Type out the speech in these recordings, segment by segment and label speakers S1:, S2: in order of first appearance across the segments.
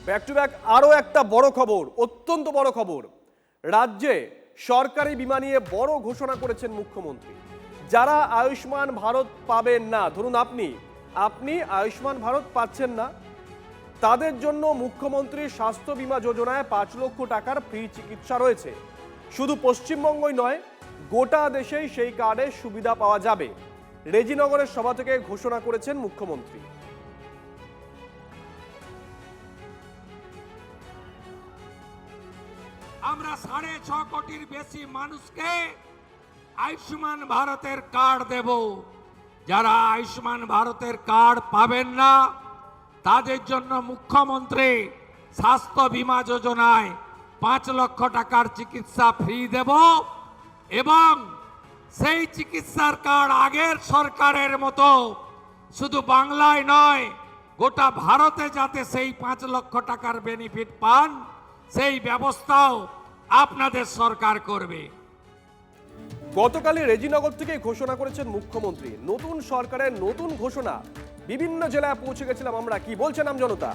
S1: Back to back আরও একটা বড় খবর, অত্যন্ত বড় খবর। রাজ্যে সরকারি বিমা নিয়ে বড় ঘোষণা করেছেন মুখ্যমন্ত্রী। যারা আয়ুষ্মান ভারত পাবেন না, ধরুন আপনি আয়ুষ্মান ভারত পাচ্ছেন না, তাদের জন্য মুখ্যমন্ত্রীর স্বাস্থ্য বিমা যোজনায় 5 লক্ষ টাকার ফ্রি চিকিৎসা রয়েছে। শুধু পশ্চিমবঙ্গই নয়, গোটা দেশেই সেই কার্ডের সুবিধা পাওয়া যাবে। রেজিনগরের সভা থেকে ঘোষণা করেছেন মুখ্যমন্ত্রী।
S2: আমরা 6.5 কোটির বেশি মানুষকে আয়ুষ্মান ভারতের কার্ড দেব। যারা আয়ুষ্মান ভারতের কার্ড পাবেন না, তাদের জন্য মুখ্যমন্ত্রী স্বাস্থ্য বীমা যোজনায় 5 লক্ষ টাকার চিকিৎসা ফ্রি দেব এবং সেই চিকিৎসার কার্ড আগের সরকারের মতো শুধু বাংলায় নয়, গোটা ভারতে যাতে সেই 5 লক্ষ টাকার বেনিফিট পান, সেই ব্যবস্থাও আপনাদের সরকার করবে।
S1: গতকালই রেজিনগর থেকে ঘোষণা করেছেন মুখ্যমন্ত্রী। নতুন সরকারের নতুন ঘোষণা, বিভিন্ন জেলায় পৌঁছে গেছিলাম আমরা। কি বলছেন আমজনতা?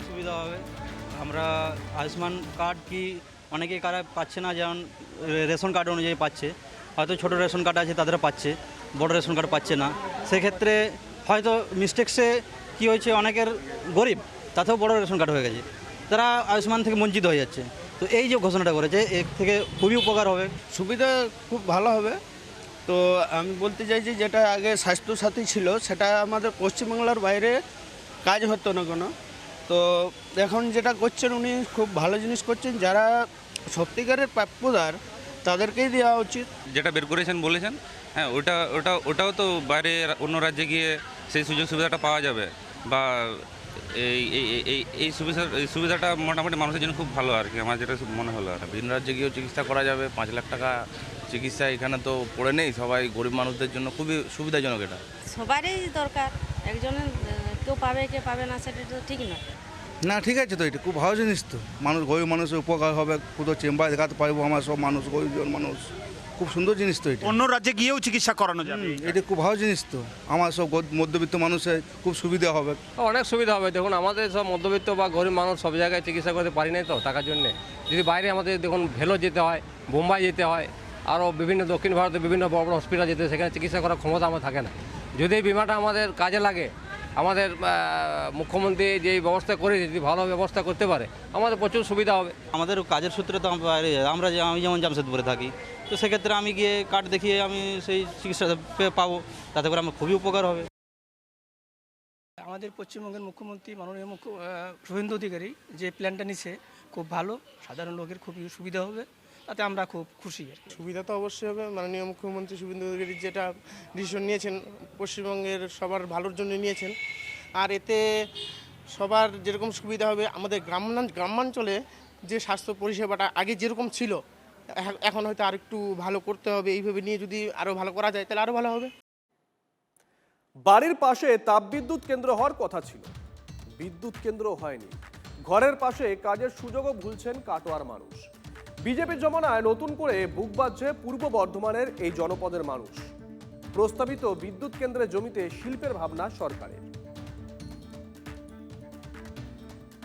S3: সুবিধা হবে। আমরা আয়ুষ্মান কার্ড কি অনেকে কারা পাচ্ছে না, যেমন রেশন কার্ড অনুযায়ী পাচ্ছে, হয়তো ছোট রেশন কার্ড আছে তাদেরা পাচ্ছে, বড় রেশন কার্ড পাচ্ছে না। সেক্ষেত্রে হয়তো মিস্টেক্সে কি হয়েছে, অনেকের গরিব তাতেও বড় রেশন কার্ড হয়ে গেছে, তারা আয়ুষ্মান থেকে বঞ্চিত হয়ে যাচ্ছে। তো এই যে ঘোষণাটা করেছে, এর থেকে খুবই উপকার হবে,
S4: সুবিধা খুব ভালো হবে। তো আমি বলতে চাইছি, যেটা আগে স্বাস্থ্যসাথী ছিল সেটা আমাদের পশ্চিমবাংলার বাইরে কাজ হতো না কোনো। তো এখন যেটা করছেন উনি খুব ভালো জিনিস করছেন। যারা সত্যিকারের প্রাপ্যদার তাদেরকেই দেওয়া উচিত।
S5: যেটা বের করেছেন বলেছেন, হ্যাঁ, ওটাও তো বাইরে অন্য রাজ্যে গিয়ে সেই সুযোগ সুবিধাটা পাওয়া যাবে। বা এই সুবিধাটা মোটামুটি মানুষের জন্য খুব ভালো আর কি, আমার যেটা মনে হলো। আর
S6: ভিন রাজ্যে গিয়েও চিকিৎসা করা যাবে। 5 লাখ টাকা চিকিৎসা এখানে তো পড়ে নেই, সবাই গরিব মানুষদের জন্য খুবই সুবিধাজনক। এটা
S7: সবারই দরকার, একজনের কেউ পাবে কে পাবে না সেটা তো ঠিক না।
S8: না, ঠিক আছে তো, এটা খুব ভালো জিনিস তো। মানুষ, গরিব মানুষের উপকার হবে, কোথাও চেম্বার দেখাতে পারবো আমরা সব মানুষ, গরিবজন মানুষ। খুব সুন্দর জিনিস তো এটা।
S9: অন্য রাজ্যে গিয়েও চিকিৎসা করানো যাবে,
S8: এটা খুব ভালো জিনিস তো। আমার সব মধ্যবিত্ত মানুষের খুব সুবিধা হবে।
S10: অনেক সুবিধা হবে। দেখুন, আমাদের সব মধ্যবিত্ত বা গরিব মানুষ সব জায়গায় চিকিৎসা করতে পারি নাই তো টাকার জন্যে। যদি বাইরে আমাদের দেখুন ভেলোর যেতে হয়, বোম্বাই যেতে হয়, আরও বিভিন্ন দক্ষিণ ভারতের বিভিন্ন বড় বড় হসপিটাল যেতে হয়, সেখানে চিকিৎসা করার ক্ষমতা আমার থাকে না। যদি এই বিমাটা আমাদের কাজে লাগে, আমাদের মুখ্যমন্ত্রী যেই ব্যবস্থা করে, যদি ভালো ব্যবস্থা করতে পারে, আমাদের প্রচুর সুবিধা হবে।
S3: আমাদের কাজের সূত্রে তো আমি যেমন জামশেদপুরে থাকি, তো সেক্ষেত্রে আমি গিয়ে কার্ড দেখিয়ে আমি সেই চিকিৎসা পাবো, তাতে করে আমার খুবই উপকার হবে।
S11: আমাদের পশ্চিমবঙ্গের মুখ্যমন্ত্রী মাননীয় শুভেন্দু অধিকারী যে প্ল্যানটা নিচ্ছে খুব ভালো, সাধারণ লোকের খুবই সুবিধা হবে, তাতে আমরা খুব খুশি।
S4: সুবিধা তো অবশ্যই হবে। মাননীয় মুখ্যমন্ত্রী শুভেন্দু অধিকারী যেটা ডিসিশন নিয়েছেন, পশ্চিমবঙ্গের সবার ভালোর জন্য নিয়েছেন। আর এতে সবার যেরকম সুবিধা হবে, আমাদের গ্রামাঞ্চলে যে স্বাস্থ্য পরিষেবাটা আগে যেরকম ছিল, এখন হয়তো আর একটু ভালো করতে হবে। এইভাবে নিয়ে যদি আরও ভালো করা যায় তাহলে আরও ভালো হবে।
S1: বাড়ির পাশে তাপবিদ্যুৎ কেন্দ্র হওয়ার কথা ছিল, বিদ্যুৎ কেন্দ্র হয়নি। ঘরের পাশে কাজের সুযোগও ভুলছেন কাটোয়ার মানুষ। বিজেপির জমানায় নতুন করে বুক বাজছে পূর্ব বর্ধমানের এই জনপদের মানুষ। প্রস্তাবিত বিদ্যুৎ কেন্দ্রের জমিতে শিল্পের ভাবনা সরকারের।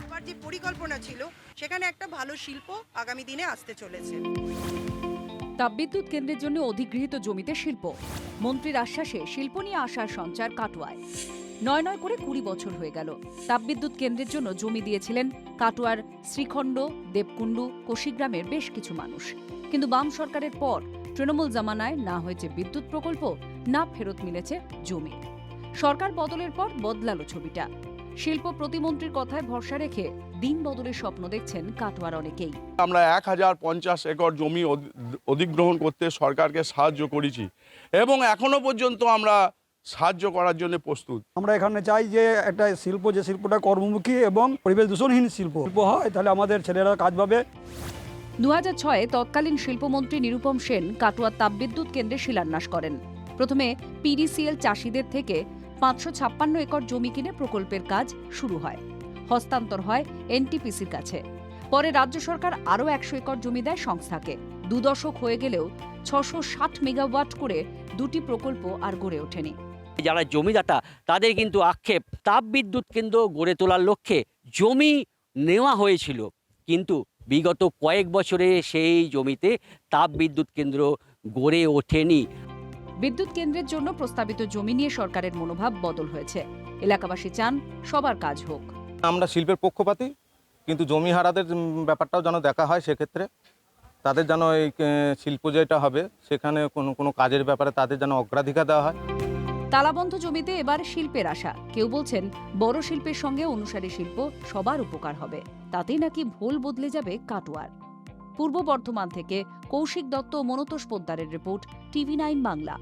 S12: আমার যে পরিকল্পনা ছিল, সেখানে একটা ভালো শিল্প আগামী দিনে আসতে চলেছে।
S13: তাপবিদ্যুৎ কেন্দ্রের জন্য অধিগৃহীত জমিতে শিল্প। মন্ত্রীর আশ্বাসে শিল্প নিয়ে আসার সঞ্চার কাটোয়ায়। 9 করে 20 বছর হয়ে গেল। তাপবিদ্যুৎ কেন্দ্রের জন্য জমি দিয়েছিলেন কাটোয়ার শ্রীখণ্ড, দেবকুণ্ডু, কোশিগ্রামের বেশ কিছু মানুষ। কিন্তু বাম সরকারের পর তৃণমূল জামানায় না হয়েছে বিদ্যুৎ প্রকল্প, না ফেরত মিলেছে জমি। সরকার বদলের পর বদলালো ছবিটা। শিল্প প্রতিমন্ত্রীর কথায় ভরসা রেখে দিন বদলের স্বপ্ন দেখছেন কাটোয়ার অনেকেই।
S8: আমরা 1050 একর জমি অধিগ্রহণ করতে সরকারকে সাহায্য করেছি এবং এখনো পর্যন্ত আমরা সাহায্য করার জন্য প্রস্তুত।
S11: আমরা এখানে চাই যে একটা শিল্প, যে শিল্পটা কর্মমুখী এবং পরিবেশ দূষণহীন শিল্প হয়, তাহলে আমাদের ছেলেরা কাজ পাবে।
S13: 2006-এ তৎকালীন শিল্পমন্ত্রী নিরুপম সেন কাটোয়ার তাপবিদ্যুৎ কেন্দ্রে শিলান্যাস করেন। প্রথমে পিডিসিএল চাষিদের থেকে 556 একর জমি কিনে প্রকল্পের কাজ শুরু হয়। হস্তান্তর হয় এনটিপিসির কাছে। পরে রাজ্য সরকার আরও 100 একর জমি দেয় সংস্থাকে। 2 দশক হয়ে গেলেও 660 মেগাওয়াট করে 2টি প্রকল্প আর গড়ে ওঠেনি।
S14: যারা জমিদাতা তাদের কিন্তু আক্ষেপ, তাপবিদ্যুৎ কেন্দ্র গড়ে তোলার লক্ষ্যে জমি নেওয়া হয়েছিল, কিন্তু বিগত কয়েক বছরে সেই জমিতে তাপবিদ্যুৎ কেন্দ্র গড়ে ওঠেনি।
S13: বিদ্যুৎ কেন্দ্রের জন্য প্রস্তাবিত জমি নিয়ে সরকারের মনোভাব বদল হয়েছে। এলাকাবাসী চান সবার কাজ হোক।
S15: আমরা শিল্পের পক্ষপাতী, কিন্তু জমি হারাদের ব্যাপারটাও যেন দেখা হয়, সেক্ষেত্রে তাদের যেন এই শিল্প যেটা হবে সেখানে কোনো কাজের ব্যাপারে তাদের যেন অগ্রাধিকার দেওয়া হয়।
S13: তালাবন্ধ জমিতে এবার শিল্পের আশা। কেউ বলছেন বড় শিল্পের সঙ্গে অনুসারী শিল্প সবার উপকার হবে, তাতেই নাকি ভোল বদলে যাবে কাটোয়ার। পূর্ব বর্ধমান থেকে কৌশিক দত্ত ও মনতোষ পোদ্দারের রিপোর্ট, TV9 বাংলা।